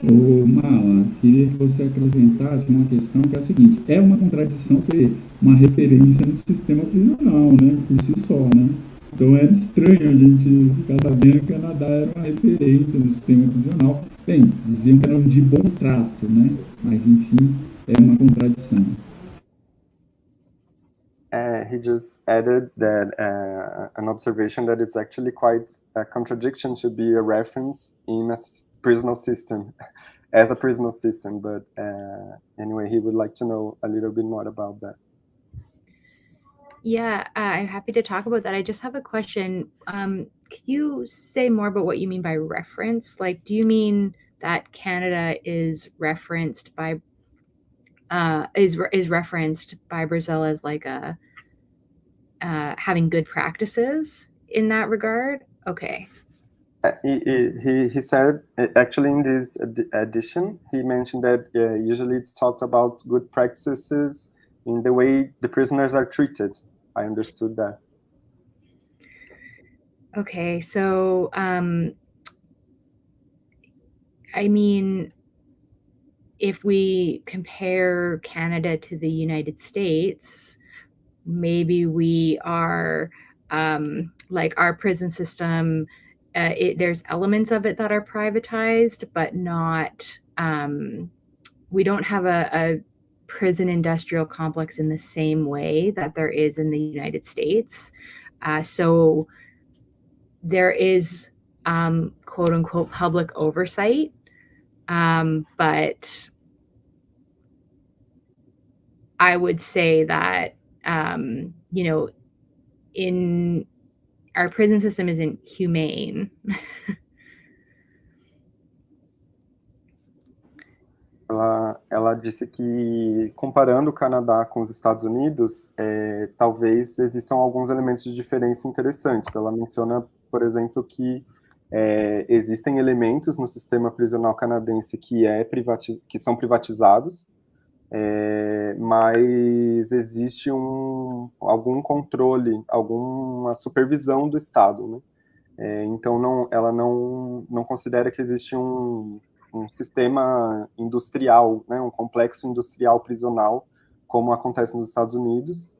Mala, queria que você acrescentasse uma questão que é a seguinte: é uma contradição ser uma referência no sistema prisional, né, por si só, né? Então era estranho a gente ficar sabendo que o Canadá era uma referência no sistema prisional. Bem, diziam que era de bom trato, né? Mas enfim, é uma contradição. He just added that an observation that it's actually quite a contradiction to be a reference in a prisonal system, as a prisonal system. But anyway, he would like to know a little bit more about that. Yeah, I'm happy to talk about that. I just have a question. Could you say more about what you mean by reference? Like, do you mean that Canada is referenced by is referenced by Brazil as like a having good practices in that regard? Okay. He said, actually in this edition, he mentioned that usually it's talked about good practices in the way the prisoners are treated. I understood that. Okay, so I mean, if we compare Canada to the United States, maybe we are like our prison system, there's elements of it that are privatized, but not, we don't have a prison industrial complex in the same way that there is in the United States. So there is quote unquote public oversight, but I would say that, you know, in our prison system isn't humane. Ela disse que, comparando o Canadá com os Estados Unidos, talvez existam alguns elementos de diferença interessantes. Ela menciona, por exemplo, que existem elementos no sistema prisional canadense que são privatizados, mas existe algum controle, alguma supervisão do Estado, né? Então, ela não considera que existe um sistema industrial, né, um complexo industrial prisional, como acontece nos Estados Unidos,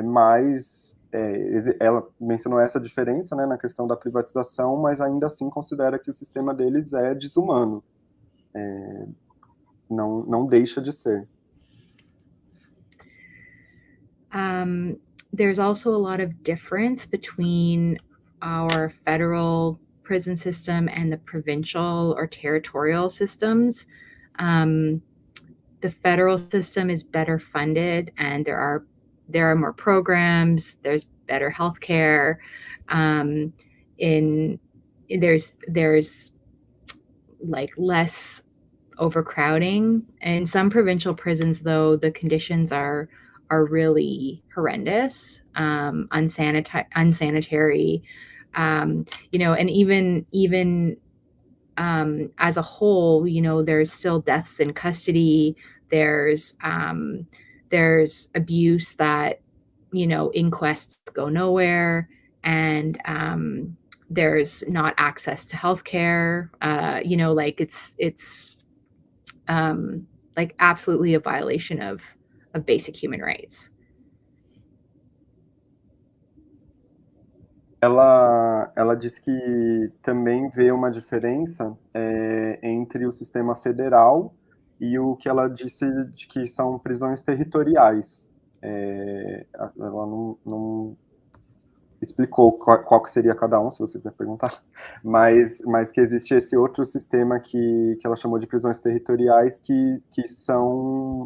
mas ela mencionou essa diferença, né, na questão da privatização, mas ainda assim considera que o sistema deles é desumano. Não deixa de ser. There's also a lot of difference between our federal prison system and the provincial or territorial systems. The federal system is better funded, and there are more programs. There's better healthcare. There's like less overcrowding. In some provincial prisons, though, the conditions are really horrendous, unsanitary, you know, and even as a whole, you know, there's still deaths in custody. There's abuse that, you know, inquests go nowhere, and there's not access to healthcare. You know, like it's like absolutely a violation of basic human rights. Ela diz que também vê uma diferença entre o sistema federal e o que ela disse de que são prisões territoriais. Ela não explicou qual que seria cada um, se você quiser perguntar, mas que existe esse outro sistema que ela chamou de prisões territoriais que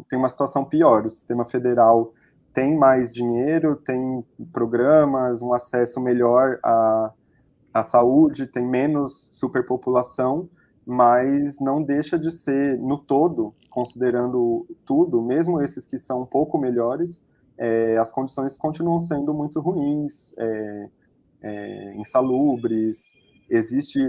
tem uma situação pior. O sistema federal tem mais dinheiro, tem programas, um acesso melhor à saúde, tem menos superpopulação, mas não deixa de ser, no todo, considerando tudo, mesmo esses que são um pouco melhores, as condições continuam sendo muito ruins, insalubres, existe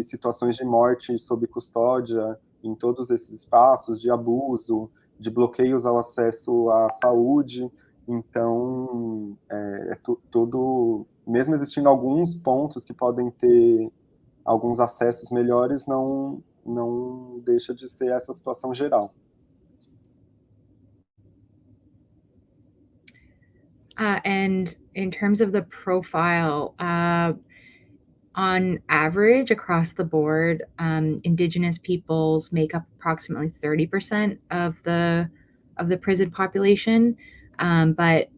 situações de morte sob custódia em todos esses espaços, de abuso, de bloqueios ao acesso à saúde. Então, tudo, mesmo existindo alguns pontos que podem ter alguns acessos melhores, não deixa de ser essa situação geral. And in terms of the profile, on average across the board, Indigenous peoples make up approximately 30% of the prison population, but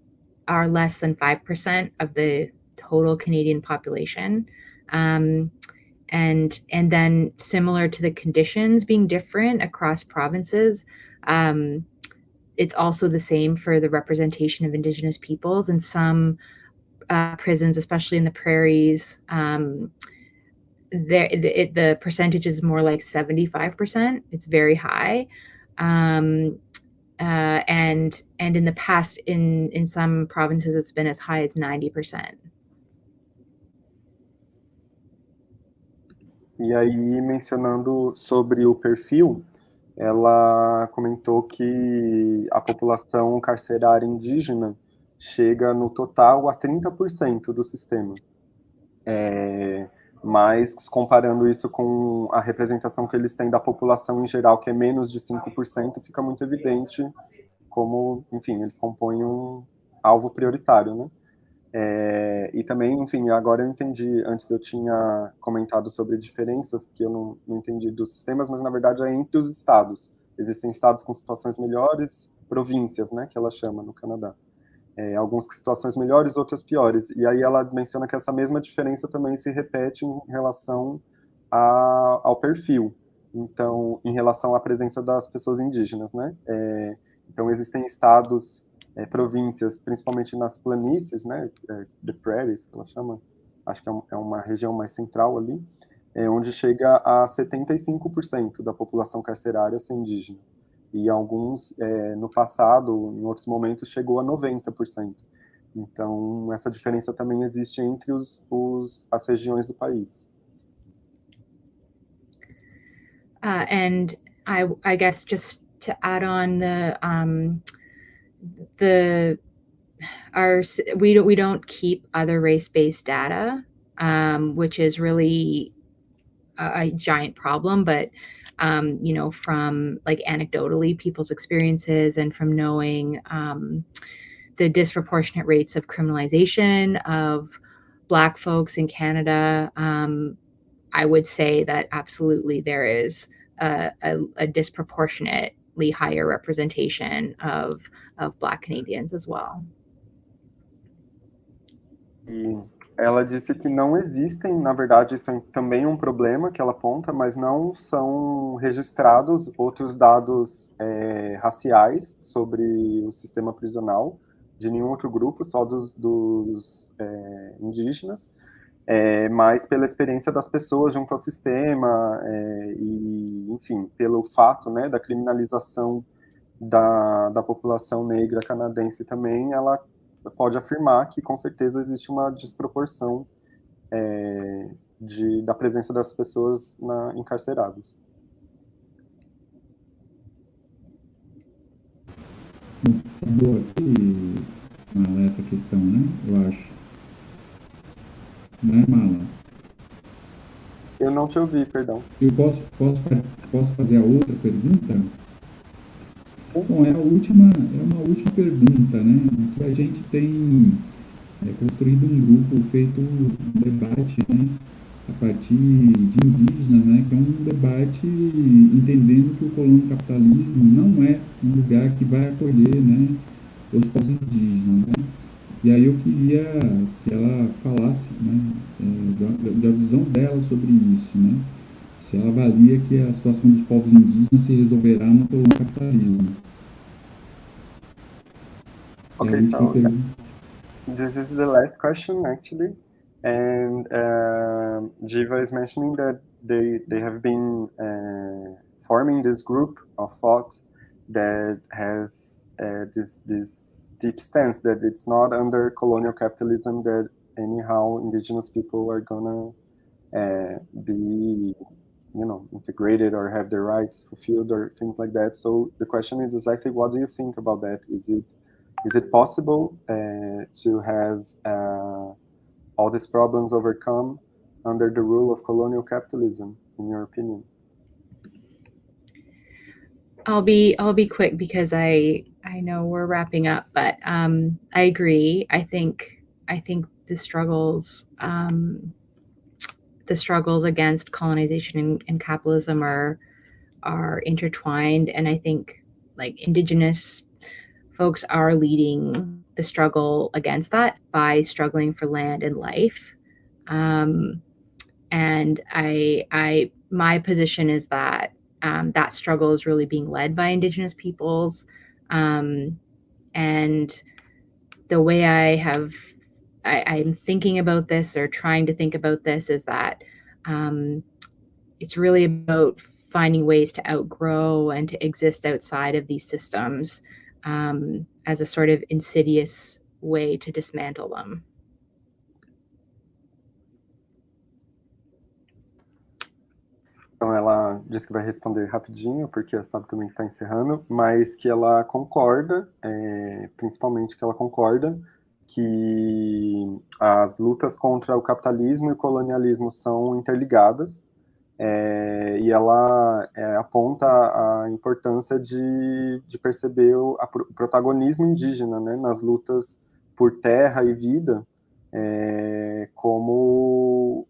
are less than 5% of the total Canadian population. And then, similar to the conditions being different across provinces, it's also the same for the representation of Indigenous peoples. In some prisons, especially in the prairies, the percentage is more like 75%. It's very high. And in the past, in some provinces, it's been as high as 90%. E aí, mencionando sobre o perfil, ela comentou que a população carcerária indígena chega no total a 30% do sistema. Mas comparando isso com a representação que eles têm da população em geral, que é menos de 5%, fica muito evidente como, enfim, eles compõem um alvo prioritário, né? E também, enfim, agora eu entendi, antes eu tinha comentado sobre diferenças que eu não entendi dos sistemas, mas na verdade é entre os estados. Existem estados com situações melhores, províncias, né, que ela chama no Canadá. Alguns com situações melhores, outras piores. E aí ela menciona que essa mesma diferença também se repete em relação ao perfil. Então, em relação à presença das pessoas indígenas, né? Então, existem estados, províncias, principalmente nas planícies, né? The Prairies, que ela chama. Acho que é uma região mais central ali, onde chega a 75% da população carcerária ser indígena. E alguns, no passado, em outros momentos, chegou a 90%. Então, essa diferença também existe entre as regiões do país. And I guess just to add on we don't keep other race-based data, which is really a giant problem, but from like anecdotally people's experiences and from knowing the disproportionate rates of criminalization of Black folks in Canada, I would say that absolutely there is a disproportionately higher representation of Black Canadians as well. E ela disse que não existem, na verdade, isso é também um problema que ela aponta, mas não são registrados outros dados raciais sobre o sistema prisional de nenhum outro grupo, só dos indígenas, mas pela experiência das pessoas junto ao sistema e, enfim, pelo fato, né, da criminalização da população negra canadense também, ela pode afirmar que com certeza existe uma desproporção da presença das pessoas encarceradas. Acabou aqui, Mala, essa questão, né? Eu acho. Não é, Mala? Eu não te ouvi, perdão. Eu posso fazer a outra pergunta? Bom, é uma última pergunta, né? Aqui a gente tem construído um grupo, feito um debate, né? A partir de indígenas, né? Que é um debate entendendo que o colonocapitalismo não é um lugar que vai acolher, né, os povos indígenas, né? E aí eu queria que ela falasse, né, da visão dela sobre isso, né? Se ela avalia que a situação dos povos indígenas se resolverá no colonocapitalismo. Okay, so this is the last question, actually. And Jiva is mentioning that they have been forming this group of thought that has this deep stance that it's not under colonial capitalism that anyhow indigenous people are gonna be, integrated or have their rights fulfilled or things like that. So the question is exactly, what do you think about that? Is it possible to have all these problems overcome under the rule of colonial capitalism, in your opinion? I'll be quick because I know we're wrapping up, but I agree. I think the struggles against colonization and capitalism are intertwined, and I think like Indigenous folks are leading the struggle against that by struggling for land and life. And my position is that that struggle is really being led by Indigenous peoples. And the way I'm thinking about this, or trying to think about this, is that it's really about finding ways to outgrow and to exist outside of these systems as a sort of insidious way to dismantle them. Então ela diz que vai responder rapidinho, porque sabe também que está encerrando, mas que ela concorda, principalmente que ela concorda que as lutas contra o capitalismo e o colonialismo são interligadas, e ela aponta a importância de perceber o protagonismo indígena, né, nas lutas por terra e vida, como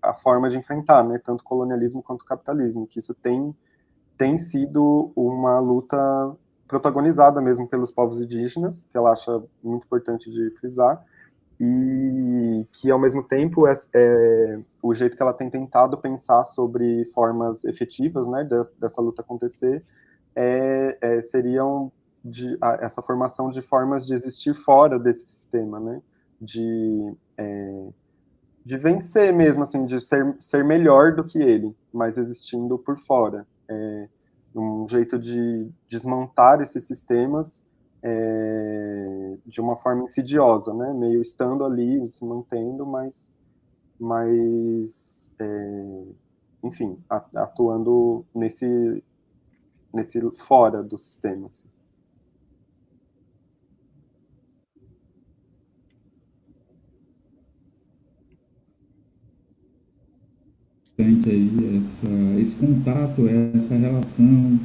a forma de enfrentar, né, tanto o colonialismo quanto o capitalismo, que isso tem sido uma luta protagonizada mesmo pelos povos indígenas, que ela acha muito importante de frisar, e que, ao mesmo tempo, o jeito que ela tem tentado pensar sobre formas efetivas, né, dessa luta acontecer, seriam essa formação de formas de existir fora desse sistema, né, de vencer mesmo, assim, de ser melhor do que ele, mas existindo por fora. Um jeito de desmontar esses sistemas de uma forma insidiosa, né? Meio estando ali, se mantendo, mas enfim, atuando nesse fora do sistema. Assim. Aí esse contato, essa relação,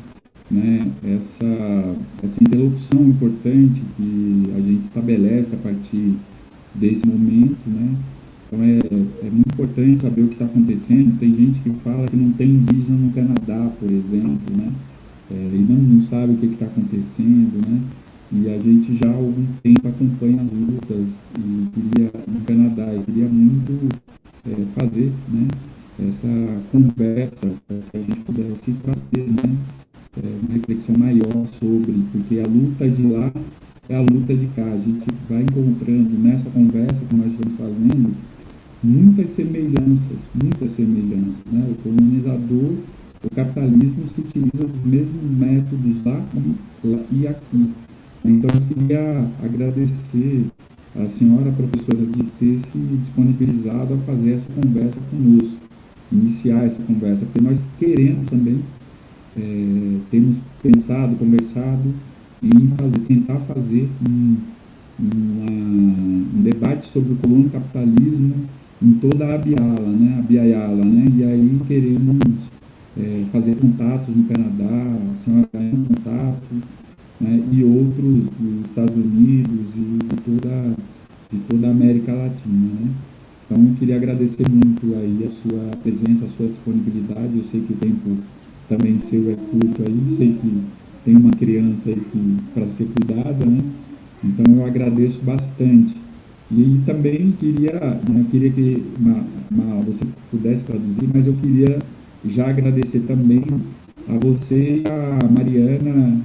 né, essa interlocução importante que a gente estabelece a partir desse momento, né? Então é muito importante saber o que está acontecendo. Tem gente que fala que não tem indígena no Canadá, por exemplo, né? E não sabe o que está acontecendo, né? E a gente já há algum tempo acompanha as lutas e queria no Canadá, e queria muito fazer, né, essa conversa para que a gente pudesse trazer, né, uma reflexão maior sobre, porque a luta de lá é a luta de cá. A gente vai encontrando nessa conversa que nós estamos fazendo muitas semelhanças, né? O colonizador, o capitalismo se utiliza dos mesmos métodos lá e aqui. Então, eu queria agradecer a senhora professora de ter se disponibilizado a fazer essa conversa conosco, iniciar essa conversa, porque nós queremos também, temos pensado, conversado em tentar fazer um debate sobre o colonocapitalismo em toda a Biayala, né? E aí queremos fazer contatos no Canadá, a senhora está em contato, né? E outros dos Estados Unidos e de toda a América Latina, né? Então, eu queria agradecer muito aí a sua presença, a sua disponibilidade. Eu sei que o tempo também seu é curto aí, sei que tem uma criança aí para ser cuidada, né? Então, eu agradeço bastante. E também queria que você pudesse traduzir, mas eu queria já agradecer também a você e a Mariana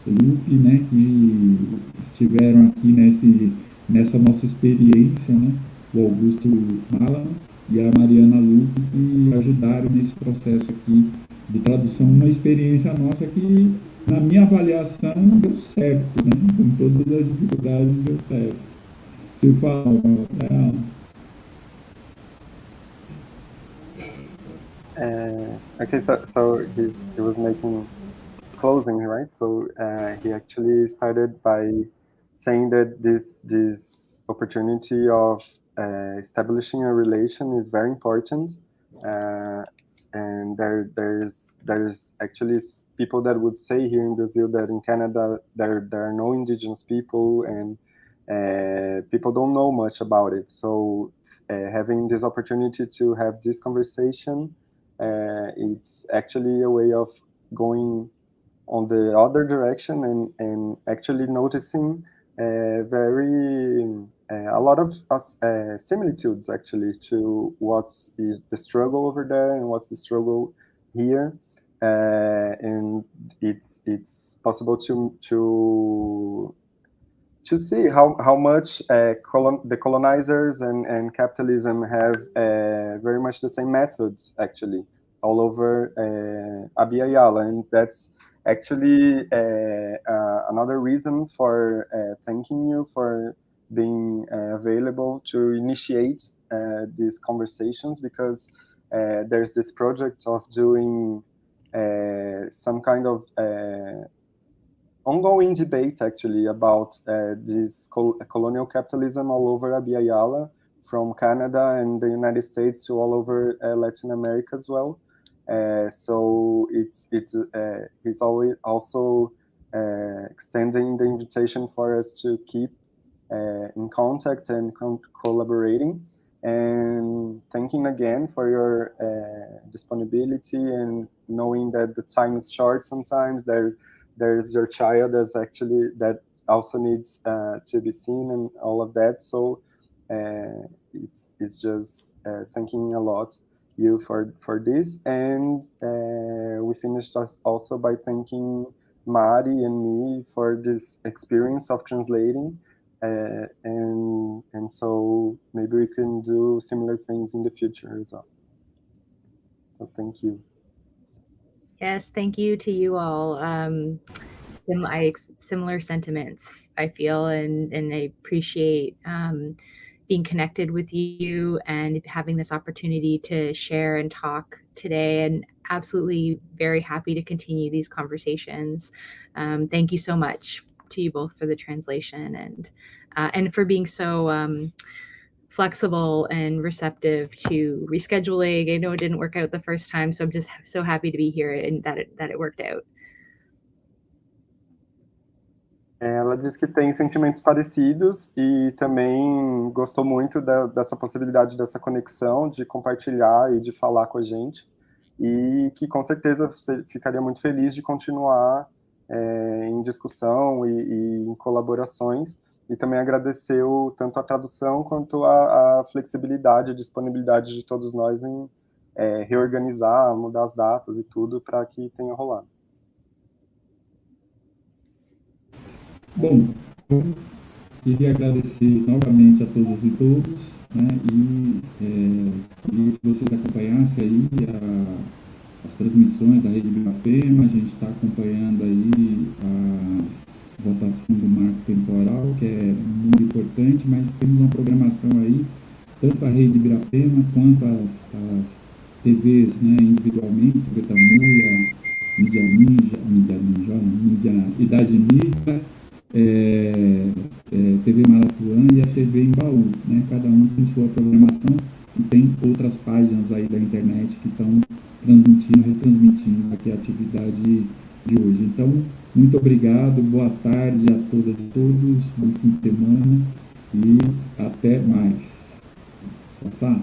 Lupe, né, que estiveram aqui nessa nossa experiência, né? O Augusto Malan e a Mariana Lupe, que ajudaram nesse processo aqui de tradução, uma experiência nossa que, na minha avaliação, deu certo, né? Com todas as dificuldades, deu certo. Se fala, Okay, so he was making closing, right? So he actually started by saying that this opportunity of establishing a relation is very important, and there's actually people that would say here in Brazil that in Canada there are no indigenous people, and people don't know much about it. So having this opportunity to have this conversation, it's actually a way of going on the other direction and actually noticing a lot of similitudes actually to what's the struggle over there and what's the struggle here, and it's possible to see how much the colonizers and capitalism have very much the same methods, actually, all over Abya Yala. And that's actually another reason for thanking you for being available to initiate these conversations, because there's this project of doing some kind of ongoing debate, actually, about this colonial capitalism all over Abya Yala, from Canada and the United States to all over Latin America as well. So he's always also extending the invitation for us to keep in contact and collaborating. And thanking again for your disponibility, and knowing that the time is short sometimes. There's your child that also needs to be seen and all of that. So it's just thanking a lot you for this. And we finished also by thanking Mari and me for this experience of translating. And so maybe we can do similar things in the future as well. So thank you. Yes, thank you to you all. Similar sentiments, I feel, and I appreciate being connected with you and having this opportunity to share and talk today, and absolutely very happy to continue these conversations. Thank you so much to you both for the translation, and for being so flexible and receptive to rescheduling. I know it didn't work out the first time, so I'm just so happy to be here and that it worked out. Ela diz que tem sentimentos parecidos e também gostou muito dessa possibilidade, dessa conexão, de compartilhar e de falar com a gente, e que com certeza ficaria muito feliz de continuar em discussão e em colaborações. E também agradeceu tanto a tradução quanto a flexibilidade e disponibilidade de todos nós em reorganizar, mudar as datas e tudo para que tenha rolado. Bom, eu queria agradecer novamente a todas e todos, né, e queria que vocês acompanhassem aí as transmissões da Rede Birapema. A gente está acompanhando aí a votação do marco temporal, que é muito importante, mas temos uma programação aí, tanto a Rede Birapema quanto as TVs, né, individualmente, Betamuia, Mídia Idade Ninja, TV Marapuã e a TV Embaú, né? Cada um tem sua programação e tem outras páginas aí da internet que estão retransmitindo aqui a atividade de hoje. Então, muito obrigado, boa tarde a todas e todos, bom fim de semana e até mais. Sassá.